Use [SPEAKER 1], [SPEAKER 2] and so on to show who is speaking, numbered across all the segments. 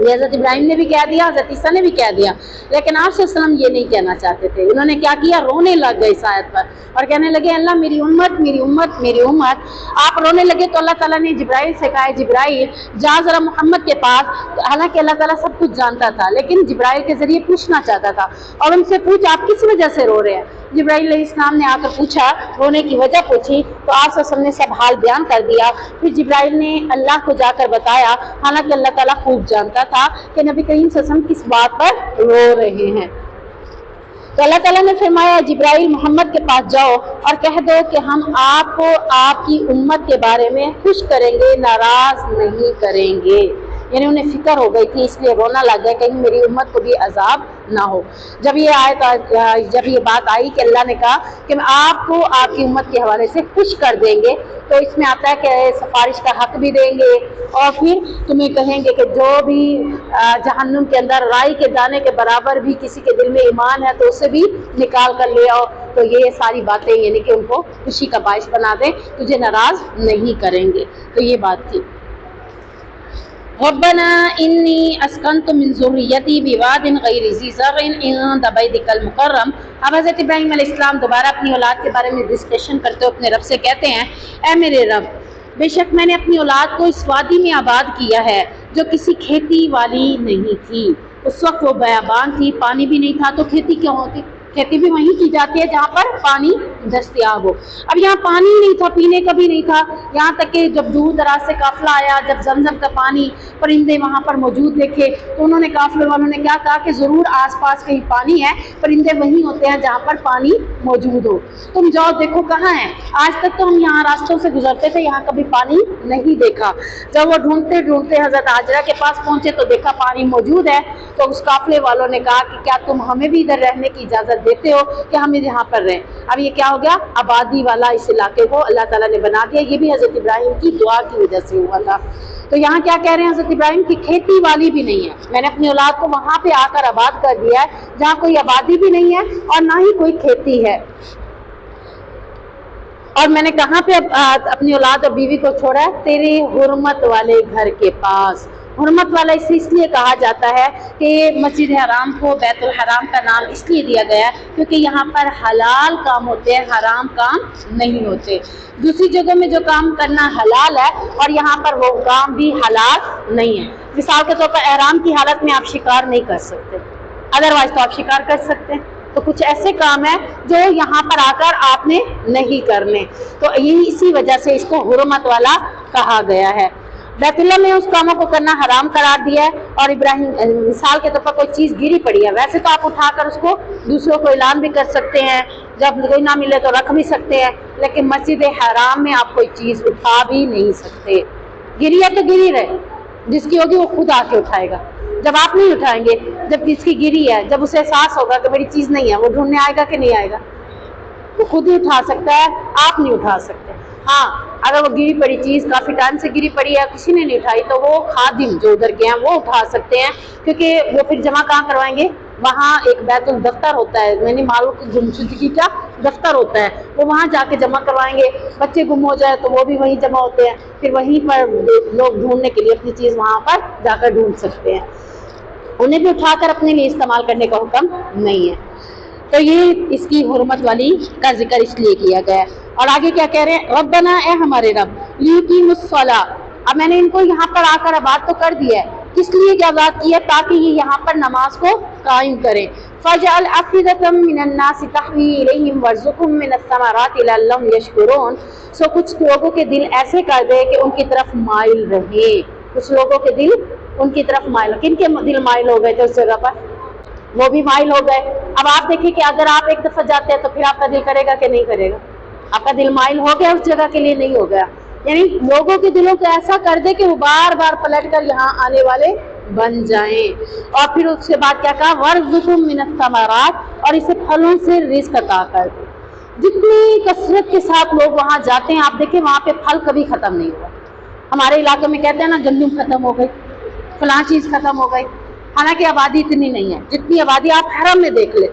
[SPEAKER 1] یہ حضرت ابراہیم نے بھی کہہ دیا، حضرت عیسیٰ نے بھی کہہ دیا، لیکن آپ صلی اللہ علیہ وسلم یہ نہیں کہنا چاہتے تھے۔ انہوں نے کیا کیا؟ رونے لگ گئے اس آیت پر اور کہنے لگے اللہ میری امت میری امت میری امت۔ آپ رونے لگے تو اللہ تعالیٰ نے جبرائیل سے کہا جبرائیل جا ذرا محمد کے پاس، حالانکہ اللہ تعالیٰ سب کچھ جانتا تھا لیکن جبرائیل کے ذریعے پوچھنا چاہتا تھا اور ان سے پوچھ آپ کس وجہ سے رو رہے ہیں۔ جبرائیل علیہ السلام نے آ کر پوچھا، رونے کی وجہ پوچھی تو آپ صلی اللہ علیہ وسلم نے سب حال بیان کر دیا۔ پھر جبرائیل نے اللہ کو جا کر بتایا، حالانکہ اللہ تعالیٰ خوب جانتا تھا کہ نبی کریم صلی اللہ علیہ وسلم کس بات پر رو رہے ہیں۔ تو اللہ تعالیٰ نے فرمایا جبرائیل محمد کے پاس جاؤ اور کہہ دو کہ ہم آپ کو آپ کی امت کے بارے میں خوش کریں گے، ناراض نہیں کریں گے۔ یعنی انہیں فکر ہو گئی تھی اس لیے رونا لگ گیا کہیں میری امت کو بھی عذاب نہ ہو۔ جب یہ بات آئی کہ اللہ نے کہا کہ میں آپ کو آپ کی امت کے حوالے سے خوش کر دیں گے، تو اس میں آتا ہے کہ سفارش کا حق بھی دیں گے اور پھر تمہیں کہیں گے کہ جو بھی جہنم کے اندر رائی کے دانے کے برابر بھی کسی کے دل میں ایمان ہے تو اسے بھی نکال کر لے آؤ۔ تو یہ ساری باتیں یعنی کہ ان کو خوشی کا باعث بنا دیں، تجھے ناراض نہیں کریں گے۔ تو یہ بات تھی۔ ربنا انی اسکنت من ذریتی بواد غیر ذی زرع عند بیتک المکرم۔ اب حضرت ابراہیم علیہ السلام دوبارہ اپنی اولاد کے بارے میں ڈسکشن کرتے ہوئے اپنے رب سے کہتے ہیں اے میرے رب، بے شک میں نے اپنی اولاد کو اس وادی میں آباد کیا ہے جو کسی کھیتی والی نہیں تھی۔ اس وقت وہ بیابان تھی، پانی بھی نہیں تھا، تو کھیتی کیوں ہوتی؟ کھیتی بھی وہیں کی جاتی ہے جہاں پر پانی دستیاب ہو۔ اب یہاں پانی نہیں تھا، پینے کا بھی نہیں تھا، یہاں تک کہ جب دور دراز سے قافلہ آیا، جب زمزم کا پانی پرندے وہاں پر موجود دیکھے تو انہوں نے قافلے والوں نے کیا کہا کہ ضرور آس پاس کہیں پانی ہے، پرندے وہیں ہوتے ہیں جہاں پر پانی موجود ہو، تم جاؤ دیکھو کہاں ہے۔ آج تک تو ہم یہاں راستوں سے گزرتے تھے، یہاں کبھی پانی نہیں دیکھا۔ جب وہ ڈھونڈتے ڈھونڈتے حضرت ہاجرہ کے پاس پہنچے تو دیکھا پانی موجود ہے، تو اس قافلے والوں نے کہا کہ کیا تم ہمیں بھی ادھر رہنے کی اجازت دیتے ہو کہ ہم یہاں پر رہیں؟ اب یہ کیا ہو گیا؟ آبادی والا اس علاقے کو اللہ تعالیٰ نے بنا دیا۔ یہ بھی حضرت ابراہیم کی دعا کی وجہ سے ہوا تھا۔ تو یہاں کیا کہہ رہے ہیں حضرت ابراہیم کی کھیتی والی بھی نہیں ہے، میں نے اپنی اولاد کو وہاں پہ آ کر آباد کر دیا ہے جہاں کوئی آبادی بھی نہیں ہے اور نہ ہی کوئی کھیتی ہے۔ اور میں نے کہاں پہ اپنی اولاد اور بیوی کو چھوڑا ہے؟ تیرے حرمت والے گھر کے پاس۔ حرمت والا اس لیے کہا جاتا ہے کہ مسجد حرام کو بیت الحرام کا نام اس لیے دیا گیا ہے کیونکہ یہاں پر حلال کام ہوتے ہیں، حرام کام نہیں ہوتے۔ دوسری جگہ میں جو کام کرنا حلال ہے اور یہاں پر وہ کام بھی حلال نہیں ہے۔ مثال کے طور پر احرام کی حالت میں آپ شکار نہیں کر سکتے، ادروائز تو آپ شکار کر سکتے ہیں۔ تو کچھ ایسے کام ہیں جو یہاں پر آ کر آپ نے نہیں کرنے، تو یہی اسی وجہ سے اس کو حرمت والا کہا گیا ہے۔ بیت اللہ میں اس کاموں کو کرنا حرام قرار دیا ہے۔ اور ابراہیم مثال کے طور پر کوئی چیز گری پڑی ہے، ویسے تو آپ اٹھا کر اس کو دوسروں کو اعلان بھی کر سکتے ہیں، جب کوئی نہ ملے تو رکھ بھی سکتے ہیں، لیکن مسجد حرام میں آپ کوئی چیز اٹھا بھی نہیں سکتے۔ گری ہے تو گری رہے، جس کی ہوگی وہ خود آ کے اٹھائے گا۔ جب آپ نہیں اٹھائیں گے، جب کس کی گری ہے، جب اسے احساس ہوگا کہ میری چیز نہیں ہے، وہ ڈھونڈنے آئے گا کہ نہیں آئے گا؟ وہ خود ہی اٹھا سکتا ہے، آپ نہیں اٹھا سکتے۔ ہاں اگر وہ گری پڑی چیز کافی ٹائم سے گری پڑی ہے، کسی نے نہیں اٹھائی، تو وہ خادم جو ادھر کے ہیں وہ اٹھا سکتے ہیں، کیونکہ وہ پھر جمع کہاں کروائیں گے؟ وہاں ایک بیت الدفتر ہوتا ہے، یعنی مالوں کی گمشدگی کا دفتر ہوتا ہے، وہ وہاں جا کے جمع کروائیں گے۔ بچے گم ہو جائے تو وہ بھی وہیں جمع ہوتے ہیں، پھر وہیں پر لوگ ڈھونڈنے کے لیے اپنی چیز وہاں پر جا کر ڈھونڈ سکتے ہیں، انہیں بھی اٹھا کر اپنے لیے استعمال کرنے کا حکم نہیں ہے۔ تو یہ اس کی حرمت والی کا ذکر اس لیے کیا گیا ہے۔ اور آگے کیا کہہ رہے ہیں؟ ربنا اے ہمارے رب، لیقیموا الصلاۃ، اب میں نے ان کو یہاں پر آ کر آباد تو کر دیا ہے، کس لیے آباد کیا؟ تاکہ یہ یہاں پر نماز کو قائم کریں۔ فَاجْعَلْ أَفْئِدَةً مِّنَ النَّاسِ تَهْوِي إِلَيْهِمْ وَارْزُقْهُم مِّنَ الثَّمَرَاتِ لَعَلَّهُمْ يَشْكُرُونَ۔ سو کچھ لوگوں کے دل ایسے کر دے کہ ان کی طرف مائل رہے، کچھ لوگوں کے دل ان کی طرف مائل، کن کے دل مائل ہو گئے تھے اس جگہ پر؟ وہ بھی مائل ہو گئے۔ اب آپ دیکھیں کہ اگر آپ ایک دفعہ جاتے ہیں تو پھر آپ کا دل کرے گا کہ نہیں کرے گا؟ آپ کا دل مائل ہو گیا، اس جگہ کے لیے نہیں ہو گیا۔ یعنی لوگوں کے دلوں کو ایسا کر دے کہ وہ بار بار پلٹ کر یہاں آنے والے بن جائیں۔ اور پھر اس کے بعد کیا کہا؟ وَارْزُقْهُم مِّنَ الثَّمَرَاتِ، اور اسے پھلوں سے رزق عطا کر دے۔ جتنی کثرت کے ساتھ لوگ وہاں جاتے ہیں، آپ دیکھیں وہاں پہ پھل کبھی ختم نہیں ہوا۔ ہمارے علاقے میں کہتے ہیں نا گندم ختم ہو گئی، فلاں چیز ختم ہو گئی، حالانکہ آبادی اتنی نہیں ہے، جتنی آبادی آپ حرم میں دیکھ لیں،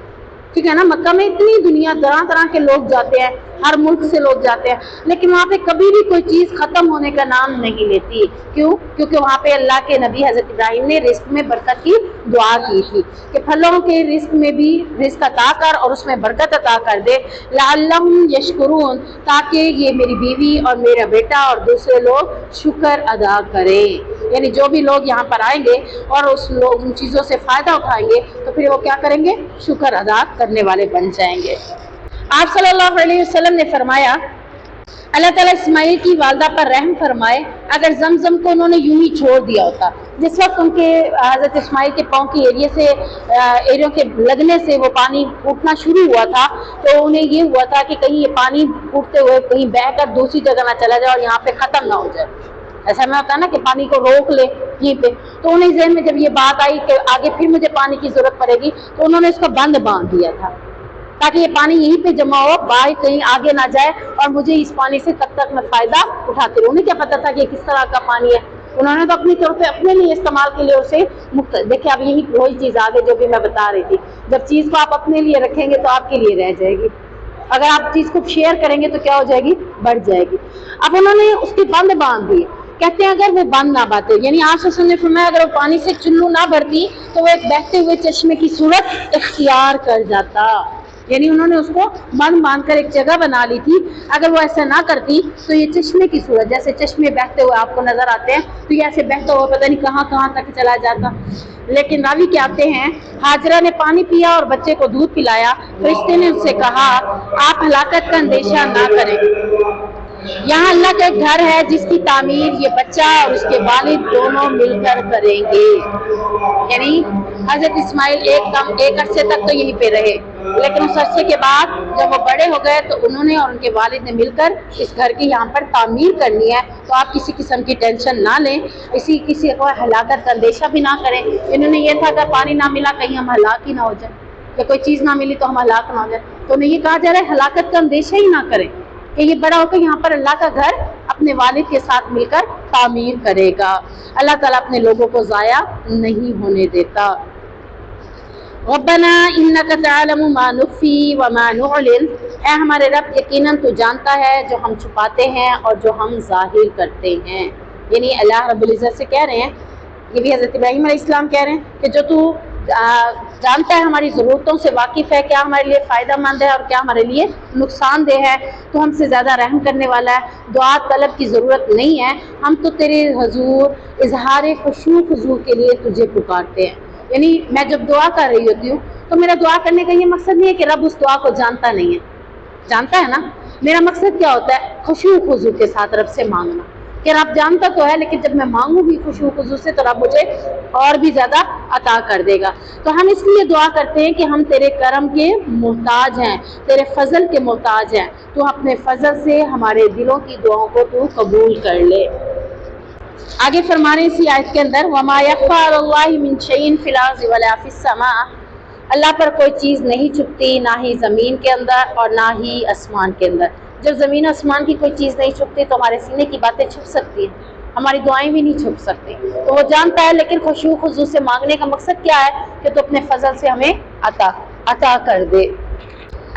[SPEAKER 1] ٹھیک ہے نا. مکہ میں اتنی دنیا طرح طرح کے لوگ جاتے ہیں, ہر ملک سے لوگ جاتے ہیں, لیکن وہاں پہ کبھی بھی کوئی چیز ختم ہونے کا نام نہیں لیتی. کیوں؟ کیونکہ وہاں پہ اللہ کے نبی حضرت ابراہیم نے رزق میں برکت کی دعا کی تھی کہ پھلوں کے رزق میں بھی رزق عطا کر اور اس میں برکت عطا کر دے, لعلہم یشکرون, تاکہ یہ میری بیوی اور میرا بیٹا اور دوسرے لوگ شکر ادا کریں. یعنی جو بھی لوگ یہاں پر آئیں گے اور ان چیزوں سے فائدہ اٹھائیں گے تو پھر وہ کیا کریں گے؟ شکر ادا کرنے والے بن جائیں گے. آپ صلی اللہ علیہ وسلم نے فرمایا اللہ تعالیٰ اسماعیل کی والدہ پر رحم فرمائے, اگر زمزم کو انہوں نے یوں ہی چھوڑ دیا ہوتا. جس وقت ان کے حضرت اسماعیل کے پاؤں کی ایریوں کے لگنے سے وہ پانی پھوٹنا شروع ہوا تھا, تو انہیں یہ ہوا تھا کہ کہیں یہ پانی پھوٹتے ہوئے کہیں بہہ کر دوسری جگہ نہ چلا جائے اور یہاں پہ ختم نہ ہو جائے. ایسا میں ہوتا ہے نا کہ پانی کو روک لے یہیں پہ. تو انہیں ذہن میں جب یہ بات آئی کہ آگے پھر مجھے پانی کی ضرورت پڑے گی, تو انہوں نے اس کا بند باندھ دیا تھا تاکہ یہ پانی یہیں پہ جمع ہو, باہر کہیں آگے نہ جائے اور مجھے اس پانی سے تب تک میں فائدہ اٹھاتی رہوں. انہیں کیا پتا تھا کہ یہ کس طرح کا پانی ہے, انہوں نے تو اپنی طور پہ اپنے لیے استعمال کے لیے اسے دیکھیں. اب یہی وہی چیز آگے جو بھی میں بتا رہی تھی, جب چیز کو آپ اپنے لیے رکھیں گے تو آپ کے لیے رہ جائے گی, اگر آپ چیز کو شیئر کریں گے تو کیا ہو جائے گی؟ بڑھ جائے گی. اب انہوں نے اس کے بند باندھ دیے. کہتے ہیں اگر وہ بند نہ باندھتے, یعنی آپ صلی اللہ علیہ وسلم نے فرمایا اگر وہ پانی سے چلو نہ بھرتی تو وہ ایک بہتے ہوئے چشمے کی صورت اختیار کر جاتا. یعنی انہوں نے اس کو بند باندھ کر ایک جگہ بنا لی تھی. اگر وہ ایسا نہ کرتی تو یہ چشمے کی صورت, جیسے چشمے بہتے ہوئے آپ کو نظر آتے ہیں, تو یہ ایسے بہتا ہوا پتہ نہیں کہاں کہاں تک چلا جاتا. لیکن راوی کہتے ہیں ہاجرہ نے پانی پیا اور بچے کو دودھ پلایا. فرشتے نے اس سے کہا آپ ہلاکت کا اندیشہ نہ کریں, یہاں اللہ کا ایک گھر ہے جس کی تعمیر یہ بچہ اور اس کے والد دونوں مل کر کریں گے. یعنی حضرت اسماعیل ایک عرصے تک تو یہیں پہ رہے, لیکن اس عرصے کے بعد جب وہ بڑے ہو گئے تو انہوں نے اور ان کے والد نے مل کر اس گھر کی یہاں پر تعمیر کرنی ہے. تو آپ کسی قسم کی ٹینشن نہ لیں, کسی کو ہلاکت کا اندیشہ بھی نہ کریں. انہوں نے یہ تھا کہ پانی نہ ملا کہیں ہم ہلاک ہی نہ ہو جائیں, یا کوئی چیز نہ ملی تو ہم ہلاک نہ ہو جائیں. تو انہیں یہ کہا جا رہا ہے ہلاکت کا اندیشہ ہی نہ کریں کہ یہ بڑا ہو کر یہاں پر اللہ کا گھر اپنے والد کے ساتھ مل کر تعمیر کرے گا. اللہ تعالیٰ اپنے لوگوں کو ضائع نہیں ہونے دیتا. ربنا انک تعلم ما نخفی وما نعلن, اے ہمارے رب یقیناً تو جانتا ہے جو ہم چھپاتے ہیں اور جو ہم ظاہر کرتے ہیں. یعنی اللہ رب العزت سے کہہ رہے ہیں, یہ بھی حضرت ابراہیم علیہ السلام کہہ رہے ہیں کہ جو تو جانتا ہے, ہماری ضرورتوں سے واقف ہے, کیا ہمارے لیے فائدہ مند ہے اور کیا ہمارے لیے نقصان دہ ہے, تو ہم سے زیادہ رحم کرنے والا ہے. دعا طلب کی ضرورت نہیں ہے, ہم تو تیرے حضور اظہار خشوع خضوع کے لیے تجھے پکارتے ہیں. یعنی میں جب دعا کر رہی ہوتی ہوں تو میرا دعا کرنے کا یہ مقصد نہیں ہے کہ رب اس دعا کو جانتا نہیں ہے, جانتا ہے نا. میرا مقصد کیا ہوتا ہے؟ خشوع خضوع کے ساتھ رب سے مانگنا, کہ رب جانتا تو ہے لیکن جب میں مانگوں گی خشوع خضوع سے تو رب مجھے اور بھی زیادہ عطا کر دے گا. تو ہم اس لیے دعا کرتے ہیں کہ ہم تیرے کرم کے محتاج ہیں, تیرے فضل کے محتاج ہیں. تو اپنے فضل سے ہمارے دلوں کی دعاؤں کو تو قبول کر لے. آگے فرما رہے ہیں اسی آیت کے اندر وَمَا يَخْفَىٰ عَلَى اللَّهِ مِن شَيْءٍ فِي الْأَرْضِ وَلَا فِي السَّمَاءِ, اللہ پر کوئی چیز نہیں چھپتی, نہ ہی زمین کے اندر اور نہ ہی آسمان کے اندر. جب زمین آسمان کی کوئی چیز نہیں چھپتی تو ہمارے سینے کی باتیں چھپ سکتی ہیں, ہماری دعائیں بھی نہیں چھپ سکتی. تو وہ جانتا ہے, لیکن خشوع خضوع سے مانگنے کا مقصد کیا ہے کہ تو اپنے فضل سے ہمیں عطا کر دے.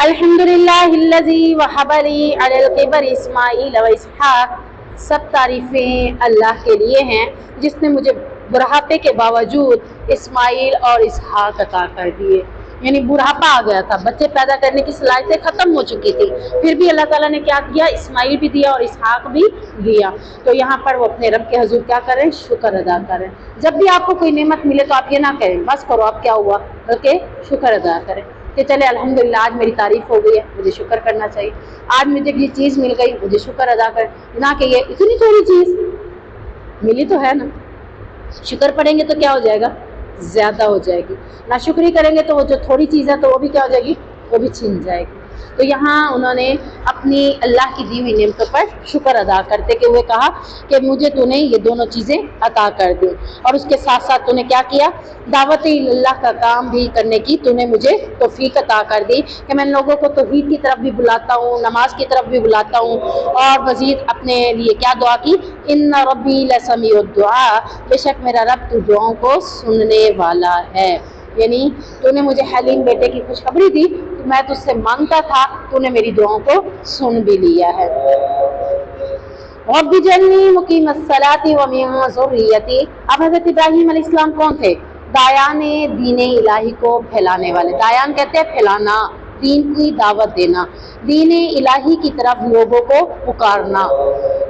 [SPEAKER 1] الحمدللہ الذی وہب لی علی الکبر اسماعیل و اسحاق, سب تعریفیں اللہ کے لیے ہیں جس نے مجھے بڑھاپے کے باوجود اسماعیل اور اسحاق عطا کر دیے. یعنی بڑھاپا آ گیا تھا, بچے پیدا کرنے کی صلاحیتیں ختم ہو چکی تھی, پھر بھی اللہ تعالیٰ نے کیا کیا؟ اسماعیل بھی دیا اور اسحاق بھی دیا. تو یہاں پر وہ اپنے رب کے حضور کیا کریں؟ شکر ادا کریں. جب بھی آپ کو کوئی نعمت ملے تو آپ یہ نہ کہیں بس کرو اب کیا ہوا, بلکہ شکر ادا کریں کہ چلے الحمدللہ آج میری تعریف ہو گئی ہے, مجھے شکر کرنا چاہیے. آج مجھے یہ چیز مل گئی, مجھے شکر ادا کریں, نہ کہ یہ اتنی تھوڑی چیز ملی تو ہے نا. شکر پڑھیں گے تو کیا ہو جائے گا؟ زیادہ ہو جائے گی. ناشکری کریں گے تو وہ جو تھوڑی چیز ہے تو وہ بھی کیا ہو جائے گی؟ وہ بھی چھن جائے گی. تو یہاں انہوں نے اپنی اللہ کی دی ہوئی نعمتوں پر شکر ادا کرتے کہ وہ کہا کہ مجھے تو نے یہ دونوں چیزیں عطا کر دی, اور اس کے ساتھ ساتھ تو نے کیا کیا؟ دعوت اللہ کا کام بھی کرنے کی تو نے مجھے توفیق عطا کر دی کہ میں لوگوں کو توحید کی طرف بھی بلاتا ہوں, نماز کی طرف بھی بلاتا ہوں. اور مزید اپنے لیے کیا دعا کی؟ ان ربی لسمیع الدعاء, بے شک میرا رب تو دعاؤں کو سننے والا ہے. یعنی تو نے مجھے حلیم بیٹے کی خوشخبری دی میں تجھ سے مانگتا تھا، تو نے میری دعاؤں کو سن بھی لیا ہے۔ رب اجعلنی مقیم الصلاۃ ومن ذریتی۔ اب حضرت ابراہیم علیہ السلام کون تھے؟ دایان دین الہی کو پھیلانے والے۔ دایان کہتے ہیں پھیلانا، دین کی دعوت دینا، دین الہی کی طرف لوگوں کو پکارنا۔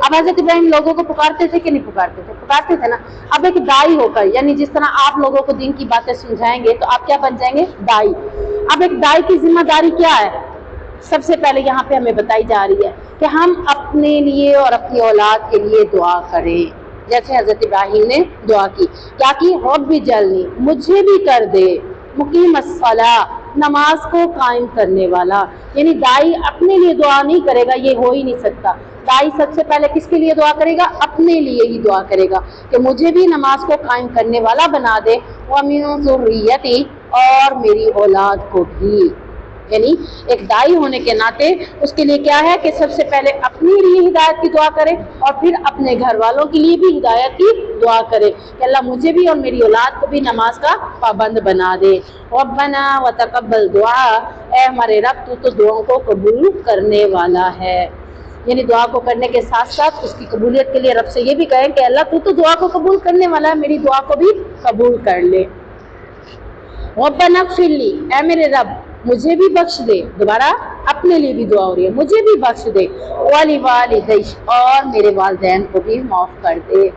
[SPEAKER 1] اب حضرت ابراہیم لوگوں کو پکارتے تھے کہ نہیں پکارتے تھے؟ پکارتے تھے نا۔ اب ایک دائی ہو کر، یعنی جس طرح آپ لوگوں کو دین کی باتیں سمجھائیں گے تو آپ کیا بن جائیں گے؟ دائی۔ اب ایک دائی کی ذمہ داری کیا ہے؟ سب سے پہلے یہاں پہ ہمیں بتائی جا رہی ہے کہ ہم اپنے لیے اور اپنی اولاد کے لیے دعا کریں، جیسے حضرت ابراہیم نے دعا کی۔ کیا کی؟ رب اجعلنی، مجھے بھی کر دے، مقیم الصلاۃ، نماز کو قائم کرنے والا۔ یعنی دائی اپنے لیے دعا نہیں کرے گا، یہ ہو ہی نہیں سکتا۔ دائی سب سے پہلے کس کے لیے دعا کرے گا؟ اپنے لیے ہی دعا کرے گا کہ مجھے بھی نماز کو قائم کرنے والا بنا دے، وَمِن ذُرِّيَّتِي، اور میری اولاد کو بھی۔ یعنی ایک دائی ہونے کے ناطے اس کے لیے کیا ہے کہ سب سے پہلے اپنے لیے ہدایت کی دعا کرے اور پھر اپنے گھر والوں کے لیے بھی ہدایت کی دعا کرے کہ اللہ مجھے بھی اور میری اولاد کو بھی نماز کا پابند بنا دے۔ ربنا وتقبل دعا، اے ہمارے رب تو دعاؤں کو قبول کرنے والا ہے۔ یعنی دعا کو کرنے کے ساتھ ساتھ اس کی قبولیت کے لیے رب سے یہ بھی کہیں کہ اللہ تو دعا کو قبول کرنے والا ہے، میری دعا کو بھی قبول کر لے۔ ربنا اغفر لی، اے میرے رب مجھے بھی بخش دے۔ دوبارہ اپنے لیے بھی دعا ہو رہی ہے، مجھے بھی بخش دے۔ وَلِوَالِدَیَّ، اور میرے والدین کو بھی معاف کر دے۔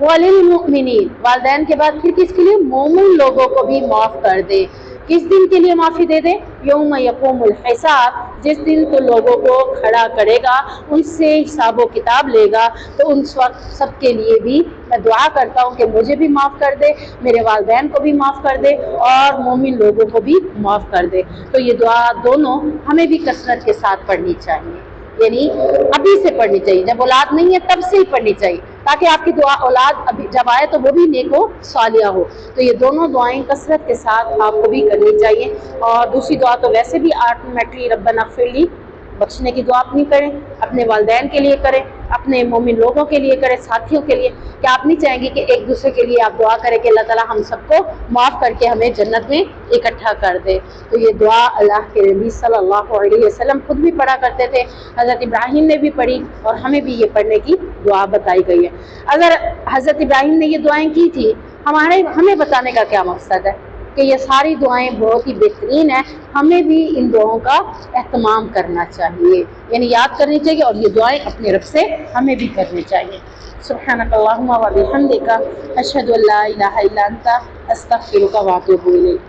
[SPEAKER 1] وَلِلْمُؤْمِنِینَ، والدین کے بعد پھر کس کے لیے؟ مومن لوگوں کو بھی معاف کر دے۔ کس دن کے لیے معافی دے دے؟ یوم یقوم الحساب، جس دن تو لوگوں کو کھڑا کرے گا، ان سے حساب و کتاب لے گا، تو ان وقت سب کے لیے بھی میں دعا کرتا ہوں کہ مجھے بھی معاف کر دے، میرے والدین کو بھی معاف کر دے اور مومن لوگوں کو بھی معاف کر دے۔ تو یہ دعا دونوں ہمیں بھی کثرت کے ساتھ پڑھنی چاہیے، یعنی ابھی سے پڑھنی چاہیے، جب اولاد نہیں ہے تب سے ہی پڑھنی چاہیے، تاکہ آپ کی دعا اولاد ابھی جب آئے تو وہ بھی نیک و صالحہ ہو۔ تو یہ دونوں دعائیں کثرت کے ساتھ آپ کو بھی کرنی چاہیے۔ اور دوسری دعا تو ویسے بھی آٹومیٹکلی ربنا اغفر لی، بخشنے کی دعا اپنی کریں، اپنے والدین کے لیے کریں، اپنے مومن لوگوں کے لیے کریں، ساتھیوں کے لیے۔ کہ آپ نہیں چاہیں گے کہ ایک دوسرے کے لیے آپ دعا کریں کہ اللہ تعالیٰ ہم سب کو معاف کر کے ہمیں جنت میں اکٹھا کر دے۔ تو یہ دعا اللہ کے نبی صلی اللہ علیہ وسلم خود بھی پڑھا کرتے تھے، حضرت ابراہیم نے بھی پڑھی اور ہمیں بھی یہ پڑھنے کی دعا بتائی گئی ہے۔ اگر حضرت ابراہیم نے یہ دعائیں کی تھی، ہمیں بتانے کا کیا مقصد ہے کہ یہ ساری دعائیں بہت ہی بہترین ہیں، ہمیں بھی ان دعاؤں کا اہتمام کرنا چاہیے، یعنی یاد کرنی چاہیے، اور یہ دعائیں اپنے رب سے ہمیں بھی کرنی چاہیے۔ سبحانک اللہم و بحمدک، اشہد ان لا الہ الا انت، استغفرک و اتوب الیک۔